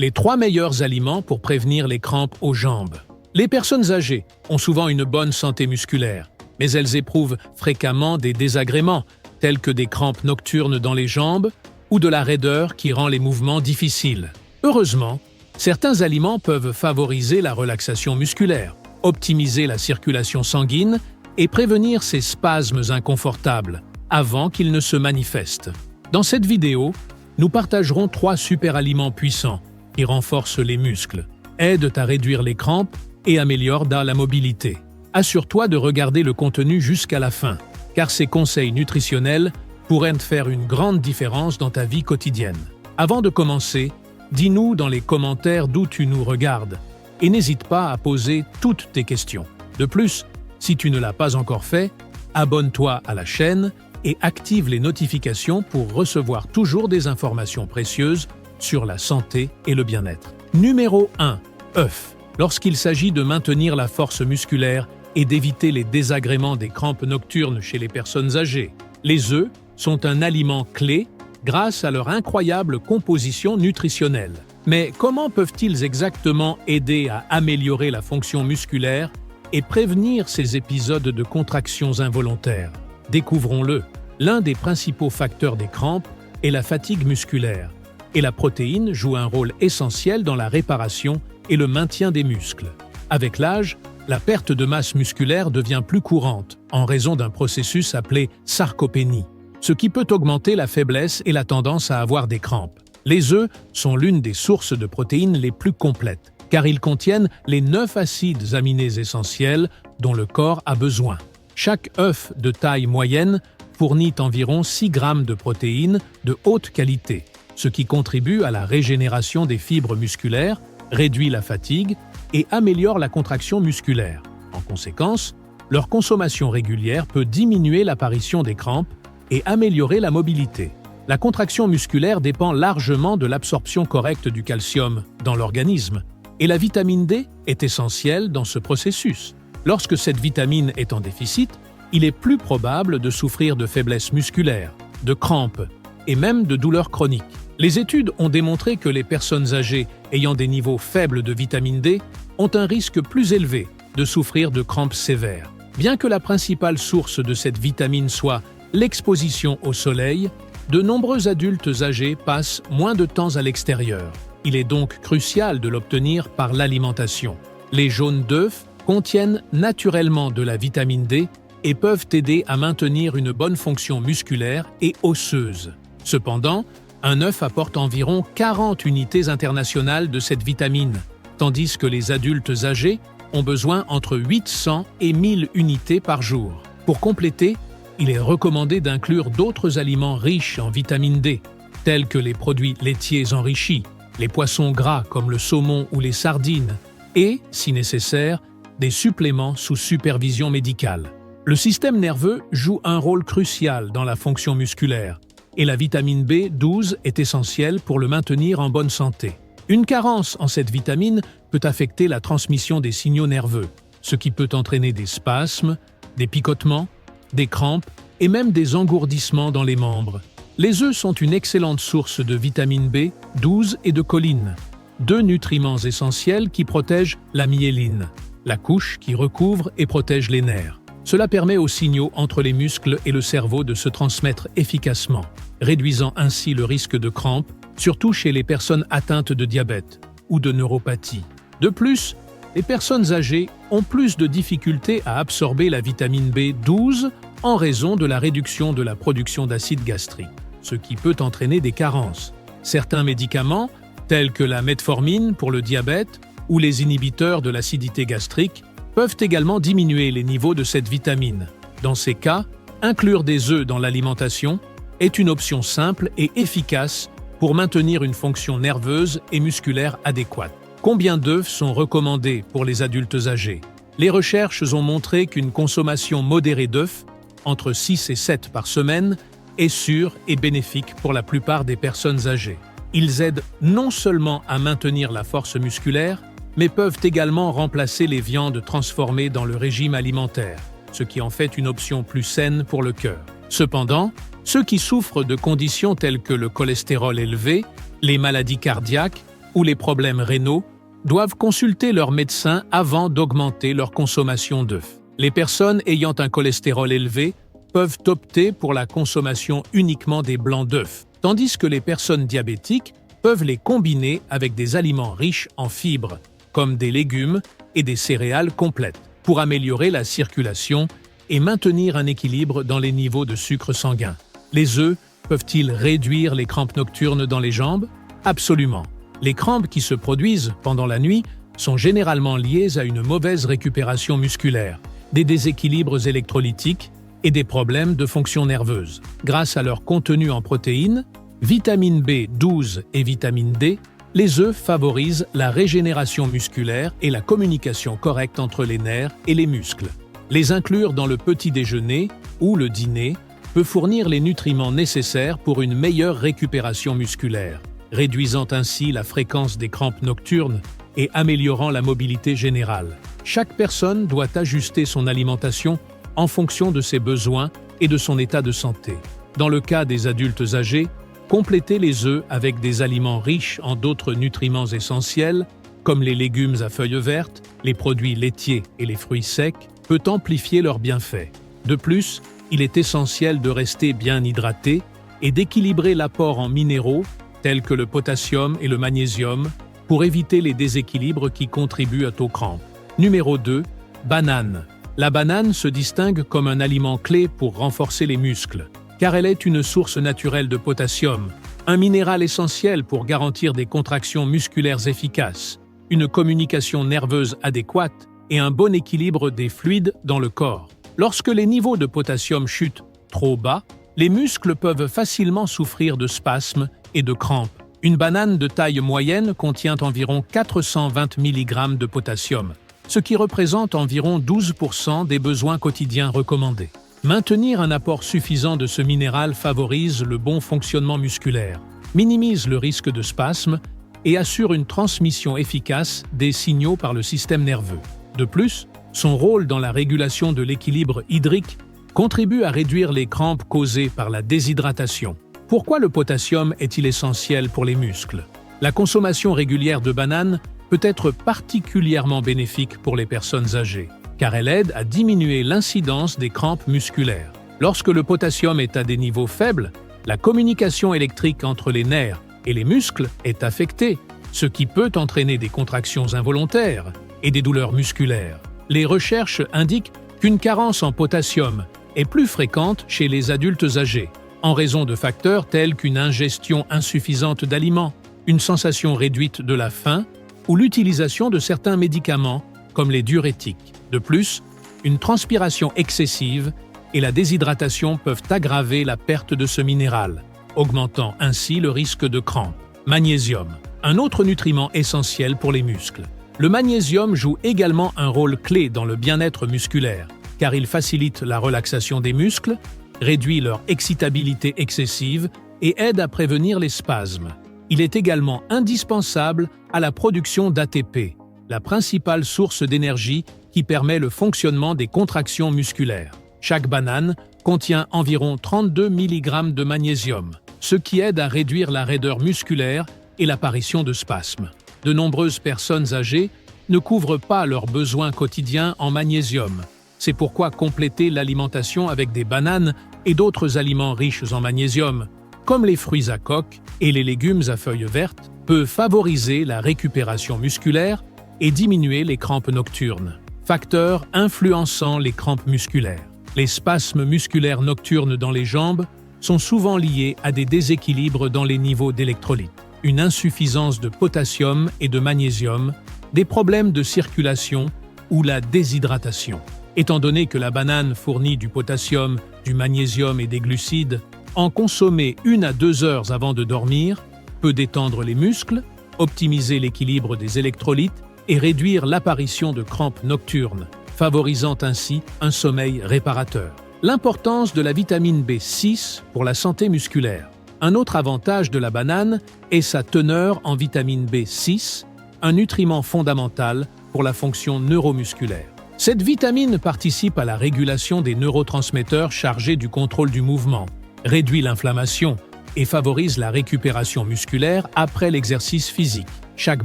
Les 3 meilleurs aliments pour prévenir les crampes aux jambes. Les personnes âgées ont souvent une bonne santé musculaire, mais elles éprouvent fréquemment des désagréments, tels que des crampes nocturnes dans les jambes ou de la raideur qui rend les mouvements difficiles. Heureusement, certains aliments peuvent favoriser la relaxation musculaire, optimiser la circulation sanguine et prévenir ces spasmes inconfortables avant qu'ils ne se manifestent. Dans cette vidéo, nous partagerons 3 super aliments puissants qui renforcent les muscles, aident à réduire les crampes et améliorent la mobilité. Assure-toi de regarder le contenu jusqu'à la fin, car ces conseils nutritionnels pourraient faire une grande différence dans ta vie quotidienne. Avant de commencer, dis-nous dans les commentaires d'où tu nous regardes et n'hésite pas à poser toutes tes questions. De plus, si tu ne l'as pas encore fait, abonne-toi à la chaîne et active les notifications pour recevoir toujours des informations précieuses sur la santé et le bien-être. Numéro 1. œufs. Lorsqu'il s'agit de maintenir la force musculaire et d'éviter les désagréments des crampes nocturnes chez les personnes âgées, les œufs sont un aliment clé grâce à leur incroyable composition nutritionnelle. Mais comment peuvent-ils exactement aider à améliorer la fonction musculaire et prévenir ces épisodes de contractions involontaires? Découvrons-le. L'un des principaux facteurs des crampes est la fatigue musculaire, et la protéine joue un rôle essentiel dans la réparation et le maintien des muscles. Avec l'âge, la perte de masse musculaire devient plus courante en raison d'un processus appelé sarcopénie, ce qui peut augmenter la faiblesse et la tendance à avoir des crampes. Les œufs sont l'une des sources de protéines les plus complètes, car ils contiennent les 9 acides aminés essentiels dont le corps a besoin. Chaque œuf de taille moyenne fournit environ 6 grammes de protéines de haute qualité, ce qui contribue à la régénération des fibres musculaires, réduit la fatigue et améliore la contraction musculaire. En conséquence, leur consommation régulière peut diminuer l'apparition des crampes et améliorer la mobilité. La contraction musculaire dépend largement de l'absorption correcte du calcium dans l'organisme, et la vitamine D est essentielle dans ce processus. Lorsque cette vitamine est en déficit, il est plus probable de souffrir de faiblesse musculaire, de crampes et même de douleurs chroniques. Les études ont démontré que les personnes âgées ayant des niveaux faibles de vitamine D ont un risque plus élevé de souffrir de crampes sévères. Bien que la principale source de cette vitamine soit l'exposition au soleil, de nombreux adultes âgés passent moins de temps à l'extérieur. Il est donc crucial de l'obtenir par l'alimentation. Les jaunes d'œufs contiennent naturellement de la vitamine D et peuvent aider à maintenir une bonne fonction musculaire et osseuse. Cependant, un œuf apporte environ 40 unités internationales de cette vitamine, tandis que les adultes âgés ont besoin entre 800 et 1000 unités par jour. Pour compléter, il est recommandé d'inclure d'autres aliments riches en vitamine D, tels que les produits laitiers enrichis, les poissons gras comme le saumon ou les sardines, et, si nécessaire, des suppléments sous supervision médicale. Le système nerveux joue un rôle crucial dans la fonction musculaire, et la vitamine B12 est essentielle pour le maintenir en bonne santé. Une carence en cette vitamine peut affecter la transmission des signaux nerveux, ce qui peut entraîner des spasmes, des picotements, des crampes et même des engourdissements dans les membres. Les œufs sont une excellente source de vitamine B12 et de choline, 2 nutriments essentiels qui protègent la myéline, la couche qui recouvre et protège les nerfs. Cela permet aux signaux entre les muscles et le cerveau de se transmettre efficacement, réduisant ainsi le risque de crampes, surtout chez les personnes atteintes de diabète ou de neuropathie. De plus, les personnes âgées ont plus de difficultés à absorber la vitamine B12 en raison de la réduction de la production d'acide gastrique, ce qui peut entraîner des carences. Certains médicaments, tels que la metformine pour le diabète ou les inhibiteurs de l'acidité gastrique, peuvent également diminuer les niveaux de cette vitamine. Dans ces cas, inclure des œufs dans l'alimentation est une option simple et efficace pour maintenir une fonction nerveuse et musculaire adéquate. Combien d'œufs sont recommandés pour les adultes âgés? Les recherches ont montré qu'une consommation modérée d'œufs, entre 6 et 7 par semaine, est sûre et bénéfique pour la plupart des personnes âgées. Ils aident non seulement à maintenir la force musculaire, mais peuvent également remplacer les viandes transformées dans le régime alimentaire, ce qui en fait une option plus saine pour le cœur. Cependant, ceux qui souffrent de conditions telles que le cholestérol élevé, les maladies cardiaques ou les problèmes rénaux doivent consulter leur médecin avant d'augmenter leur consommation d'œufs. Les personnes ayant un cholestérol élevé peuvent opter pour la consommation uniquement des blancs d'œufs, tandis que les personnes diabétiques peuvent les combiner avec des aliments riches en fibres, comme des légumes et des céréales complètes, pour améliorer la circulation et maintenir un équilibre dans les niveaux de sucre sanguin. Les œufs peuvent-ils réduire les crampes nocturnes dans les jambes? Absolument. Les crampes qui se produisent pendant la nuit sont généralement liées à une mauvaise récupération musculaire, des déséquilibres électrolytiques et des problèmes de fonction nerveuse. Grâce à leur contenu en protéines, vitamine B12 et vitamine D, les œufs favorisent la régénération musculaire et la communication correcte entre les nerfs et les muscles. Les inclure dans le petit déjeuner ou le dîner peut fournir les nutriments nécessaires pour une meilleure récupération musculaire, réduisant ainsi la fréquence des crampes nocturnes et améliorant la mobilité générale. Chaque personne doit ajuster son alimentation en fonction de ses besoins et de son état de santé. Dans le cas des adultes âgés, compléter les œufs avec des aliments riches en d'autres nutriments essentiels, comme les légumes à feuilles vertes, les produits laitiers et les fruits secs, peut amplifier leurs bienfaits. De plus, il est essentiel de rester bien hydraté et d'équilibrer l'apport en minéraux, tels que le potassium et le magnésium, pour éviter les déséquilibres qui contribuent aux crampes. Numéro 2. Banane. La banane se distingue comme un aliment clé pour renforcer les muscles, car elle est une source naturelle de potassium, un minéral essentiel pour garantir des contractions musculaires efficaces, une communication nerveuse adéquate et un bon équilibre des fluides dans le corps. Lorsque les niveaux de potassium chutent trop bas, les muscles peuvent facilement souffrir de spasmes et de crampes. Une banane de taille moyenne contient environ 420 mg de potassium, ce qui représente environ 12% des besoins quotidiens recommandés. Maintenir un apport suffisant de ce minéral favorise le bon fonctionnement musculaire, minimise le risque de spasme et assure une transmission efficace des signaux par le système nerveux. De plus, son rôle dans la régulation de l'équilibre hydrique contribue à réduire les crampes causées par la déshydratation. Pourquoi le potassium est-il essentiel pour les muscles? La consommation régulière de bananes peut être particulièrement bénéfique pour les personnes âgées, car elle aide à diminuer l'incidence des crampes musculaires. Lorsque le potassium est à des niveaux faibles, la communication électrique entre les nerfs et les muscles est affectée, ce qui peut entraîner des contractions involontaires et des douleurs musculaires. Les recherches indiquent qu'une carence en potassium est plus fréquente chez les adultes âgés, en raison de facteurs tels qu'une ingestion insuffisante d'aliments, une sensation réduite de la faim ou l'utilisation de certains médicaments comme les diurétiques. De plus, une transpiration excessive et la déshydratation peuvent aggraver la perte de ce minéral, augmentant ainsi le risque de crampes. Magnésium, un autre nutriment essentiel pour les muscles. Le magnésium joue également un rôle clé dans le bien-être musculaire, car il facilite la relaxation des muscles, réduit leur excitabilité excessive et aide à prévenir les spasmes. Il est également indispensable à la production d'ATP, la principale source d'énergie qui permet le fonctionnement des contractions musculaires. Chaque banane contient environ 32 mg de magnésium, ce qui aide à réduire la raideur musculaire et l'apparition de spasmes. De nombreuses personnes âgées ne couvrent pas leurs besoins quotidiens en magnésium. C'est pourquoi compléter l'alimentation avec des bananes et d'autres aliments riches en magnésium, comme les fruits à coque et les légumes à feuilles vertes, peut favoriser la récupération musculaire et diminuer les crampes nocturnes. Facteurs influençant les crampes musculaires. Les spasmes musculaires nocturnes dans les jambes sont souvent liés à des déséquilibres dans les niveaux d'électrolytes, une insuffisance de potassium et de magnésium, des problèmes de circulation ou la déshydratation. Étant donné que la banane fournit du potassium, du magnésium et des glucides, en consommer 1 à 2 heures avant de dormir peut détendre les muscles, optimiser l'équilibre des électrolytes et réduire l'apparition de crampes nocturnes, favorisant ainsi un sommeil réparateur. L'importance de la vitamine B6 pour la santé musculaire. Un autre avantage de la banane est sa teneur en vitamine B6, un nutriment fondamental pour la fonction neuromusculaire. Cette vitamine participe à la régulation des neurotransmetteurs chargés du contrôle du mouvement, réduit l'inflammation et favorise la récupération musculaire après l'exercice physique. Chaque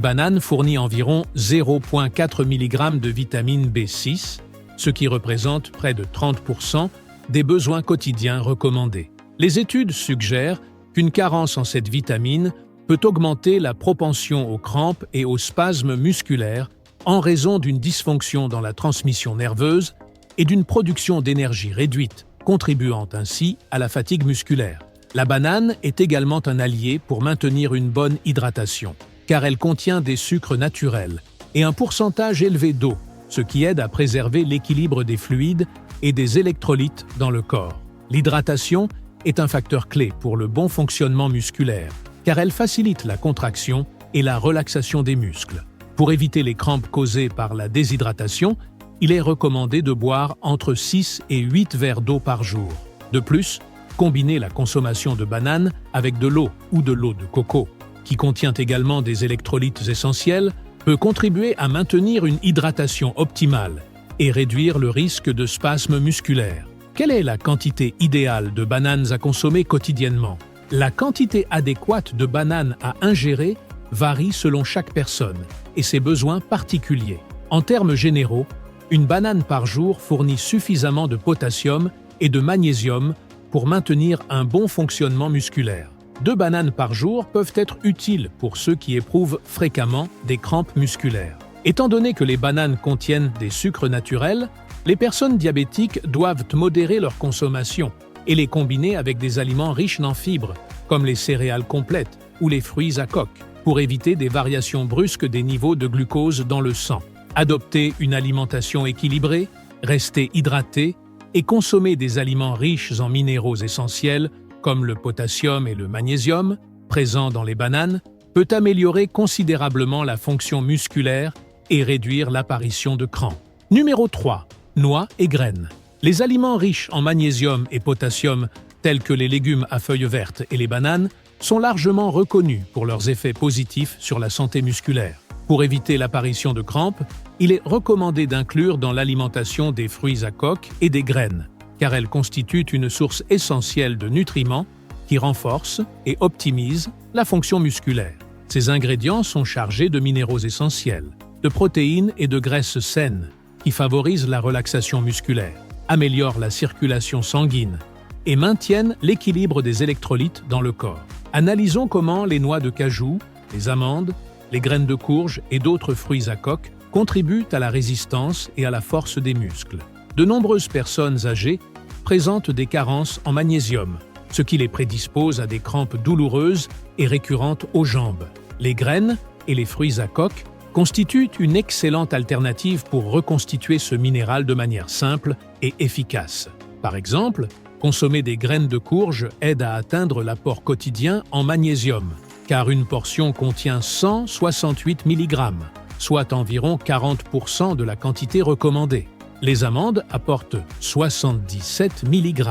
banane fournit environ 0,4 mg de vitamine B6, ce qui représente près de 30% des besoins quotidiens recommandés. Les études suggèrent qu'une carence en cette vitamine peut augmenter la propension aux crampes et aux spasmes musculaires en raison d'une dysfonction dans la transmission nerveuse et d'une production d'énergie réduite, contribuant ainsi à la fatigue musculaire. La banane est également un allié pour maintenir une bonne hydratation, car elle contient des sucres naturels et un pourcentage élevé d'eau, ce qui aide à préserver l'équilibre des fluides et des électrolytes dans le corps. L'hydratation est un facteur clé pour le bon fonctionnement musculaire, car elle facilite la contraction et la relaxation des muscles. Pour éviter les crampes causées par la déshydratation, il est recommandé de boire entre 6 et 8 verres d'eau par jour. De plus, combiner la consommation de bananes avec de l'eau ou de l'eau de coco, qui contient également des électrolytes essentiels, peut contribuer à maintenir une hydratation optimale et réduire le risque de spasmes musculaires. Quelle est la quantité idéale de bananes à consommer quotidiennement? La quantité adéquate de bananes à ingérer varie selon chaque personne et ses besoins particuliers. En termes généraux, une banane par jour fournit suffisamment de potassium et de magnésium pour maintenir un bon fonctionnement musculaire. 2 bananes par jour peuvent être utiles pour ceux qui éprouvent fréquemment des crampes musculaires. Étant donné que les bananes contiennent des sucres naturels, les personnes diabétiques doivent modérer leur consommation et les combiner avec des aliments riches en fibres, comme les céréales complètes ou les fruits à coque, pour éviter des variations brusques des niveaux de glucose dans le sang. Adopter une alimentation équilibrée, rester hydraté et consommer des aliments riches en minéraux essentiels comme le potassium et le magnésium, présents dans les bananes, peut améliorer considérablement la fonction musculaire et réduire l'apparition de crampes. Numéro 3. Noix et graines. Les aliments riches en magnésium et potassium, tels que les légumes à feuilles vertes et les bananes, sont largement reconnus pour leurs effets positifs sur la santé musculaire. Pour éviter l'apparition de crampes, il est recommandé d'inclure dans l'alimentation des fruits à coque et des graines, car elles constituent une source essentielle de nutriments qui renforcent et optimisent la fonction musculaire. Ces ingrédients sont chargés de minéraux essentiels, de protéines et de graisses saines, qui favorisent la relaxation musculaire, améliorent la circulation sanguine et maintiennent l'équilibre des électrolytes dans le corps. Analysons comment les noix de cajou, les amandes, les graines de courge et d'autres fruits à coque contribuent à la résistance et à la force des muscles. De nombreuses personnes âgées présentent des carences en magnésium, ce qui les prédispose à des crampes douloureuses et récurrentes aux jambes. Les graines et les fruits à coque constituent une excellente alternative pour reconstituer ce minéral de manière simple et efficace. Par exemple, consommer des graines de courge aide à atteindre l'apport quotidien en magnésium, car une portion contient 168 mg, soit environ 40% de la quantité recommandée. Les amandes apportent 77 mg,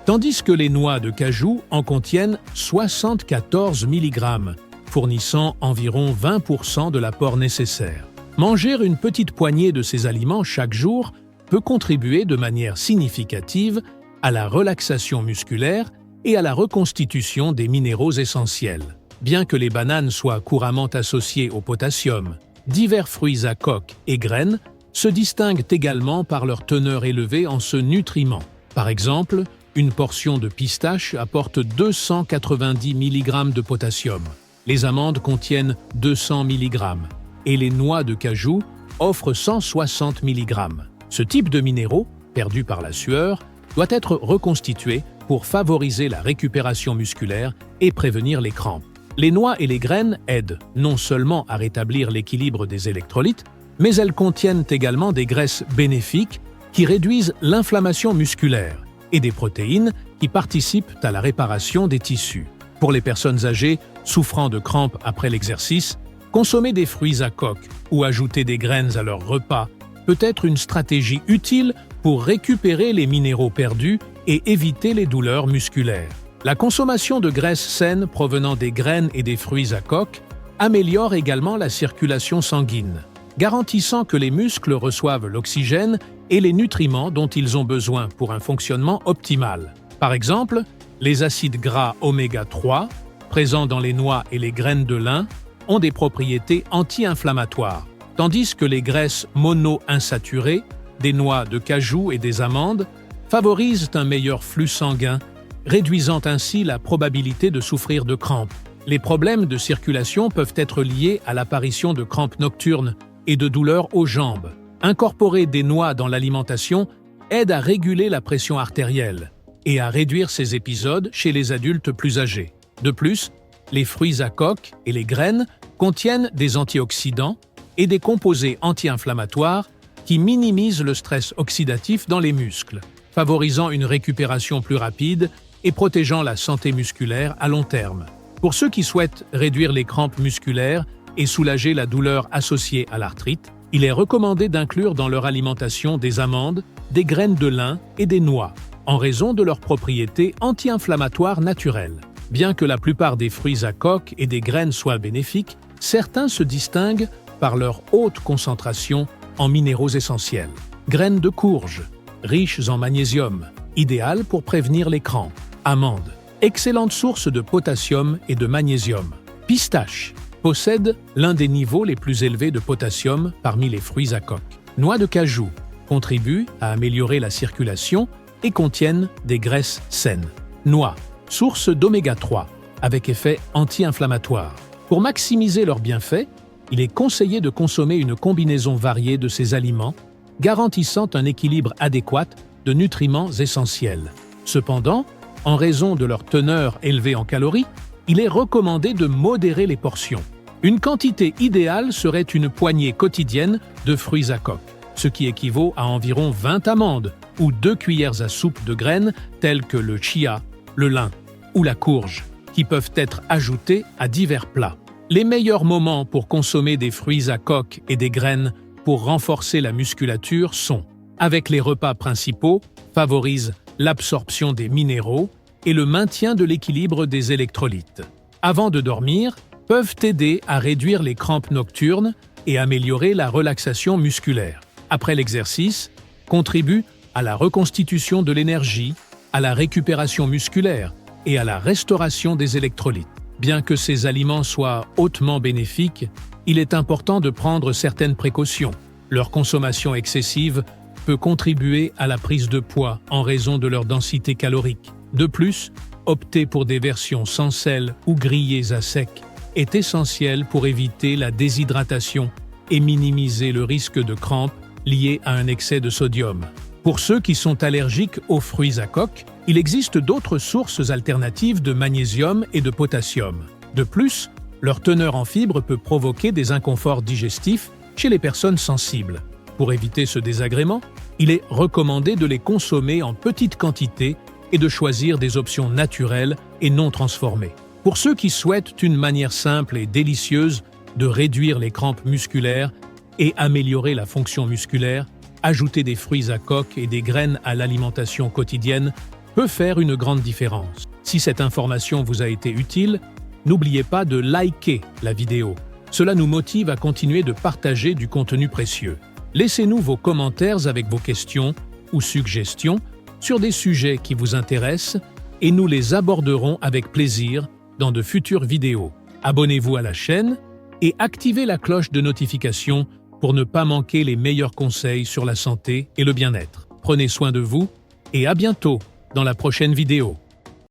tandis que les noix de cajou en contiennent 74 mg, fournissant environ 20% de l'apport nécessaire. Manger une petite poignée de ces aliments chaque jour peut contribuer de manière significative à la relaxation musculaire et à la reconstitution des minéraux essentiels. Bien que les bananes soient couramment associées au potassium, divers fruits à coque et graines se distinguent également par leur teneur élevée en ce nutriment. Par exemple, une portion de pistache apporte 290 mg de potassium. Les amandes contiennent 200 mg et les noix de cajou offrent 160 mg. Ce type de minéraux, perdu par la sueur, doit être reconstitué pour favoriser la récupération musculaire et prévenir les crampes. Les noix et les graines aident non seulement à rétablir l'équilibre des électrolytes, mais elles contiennent également des graisses bénéfiques qui réduisent l'inflammation musculaire et des protéines qui participent à la réparation des tissus. Pour les personnes âgées souffrant de crampes après l'exercice, consommer des fruits à coque ou ajouter des graines à leur repas peut être une stratégie utile pour récupérer les minéraux perdus et éviter les douleurs musculaires. La consommation de graisses saines provenant des graines et des fruits à coque améliore également la circulation sanguine, garantissant que les muscles reçoivent l'oxygène et les nutriments dont ils ont besoin pour un fonctionnement optimal. Par exemple, les acides gras oméga 3, présents dans les noix et les graines de lin, ont des propriétés anti-inflammatoires, tandis que les graisses mono-insaturées, des noix de cajou et des amandes, favorisent un meilleur flux sanguin, réduisant ainsi la probabilité de souffrir de crampes. Les problèmes de circulation peuvent être liés à l'apparition de crampes nocturnes et de douleurs aux jambes. Incorporer des noix dans l'alimentation aide à réguler la pression artérielle et à réduire ces épisodes chez les adultes plus âgés. De plus, les fruits à coque et les graines contiennent des antioxydants et des composés anti-inflammatoires qui minimisent le stress oxydatif dans les muscles, favorisant une récupération plus rapide et protégeant la santé musculaire à long terme. Pour ceux qui souhaitent réduire les crampes musculaires et soulager la douleur associée à l'arthrite, il est recommandé d'inclure dans leur alimentation des amandes, des graines de lin et des noix, en raison de leurs propriétés anti-inflammatoires naturelles. Bien que la plupart des fruits à coque et des graines soient bénéfiques, certains se distinguent par leur haute concentration en minéraux essentiels. Graines de courge, riches en magnésium, idéales pour prévenir les crampes. Amandes, excellente source de potassium et de magnésium. Pistache, possède l'un des niveaux les plus élevés de potassium parmi les fruits à coque. Noix de cajou contribuent à améliorer la circulation et contiennent des graisses saines. Noix, source d'oméga 3, avec effet anti-inflammatoire. Pour maximiser leurs bienfaits, il est conseillé de consommer une combinaison variée de ces aliments, garantissant un équilibre adéquat de nutriments essentiels. Cependant, en raison de leur teneur élevée en calories, il est recommandé de modérer les portions. Une quantité idéale serait une poignée quotidienne de fruits à coque, ce qui équivaut à environ 20 amandes ou 2 cuillères à soupe de graines telles que le chia, le lin ou la courge, qui peuvent être ajoutées à divers plats. Les meilleurs moments pour consommer des fruits à coque et des graines pour renforcer la musculature sont, avec les repas principaux, favorisent l'absorption des minéraux et le maintien de l'équilibre des électrolytes. Avant de dormir, peuvent aider à réduire les crampes nocturnes et améliorer la relaxation musculaire. Après l'exercice, contribuent à la reconstitution de l'énergie, à la récupération musculaire et à la restauration des électrolytes. Bien que ces aliments soient hautement bénéfiques, il est important de prendre certaines précautions. Leur consommation excessive peut contribuer à la prise de poids en raison de leur densité calorique. De plus, opter pour des versions sans sel ou grillées à sec est essentiel pour éviter la déshydratation et minimiser le risque de crampes liées à un excès de sodium. Pour ceux qui sont allergiques aux fruits à coque, il existe d'autres sources alternatives de magnésium et de potassium. De plus, leur teneur en fibres peut provoquer des inconforts digestifs chez les personnes sensibles. Pour éviter ce désagrément, il est recommandé de les consommer en petite quantité et de choisir des options naturelles et non transformées. Pour ceux qui souhaitent une manière simple et délicieuse de réduire les crampes musculaires et améliorer la fonction musculaire, ajouter des fruits à coque et des graines à l'alimentation quotidienne peut faire une grande différence. Si cette information vous a été utile, n'oubliez pas de liker la vidéo. Cela nous motive à continuer de partager du contenu précieux. Laissez-nous vos commentaires avec vos questions ou suggestions sur des sujets qui vous intéressent et nous les aborderons avec plaisir dans de futures vidéos. Abonnez-vous à la chaîne et activez la cloche de notification pour ne pas manquer les meilleurs conseils sur la santé et le bien-être. Prenez soin de vous et à bientôt dans la prochaine vidéo.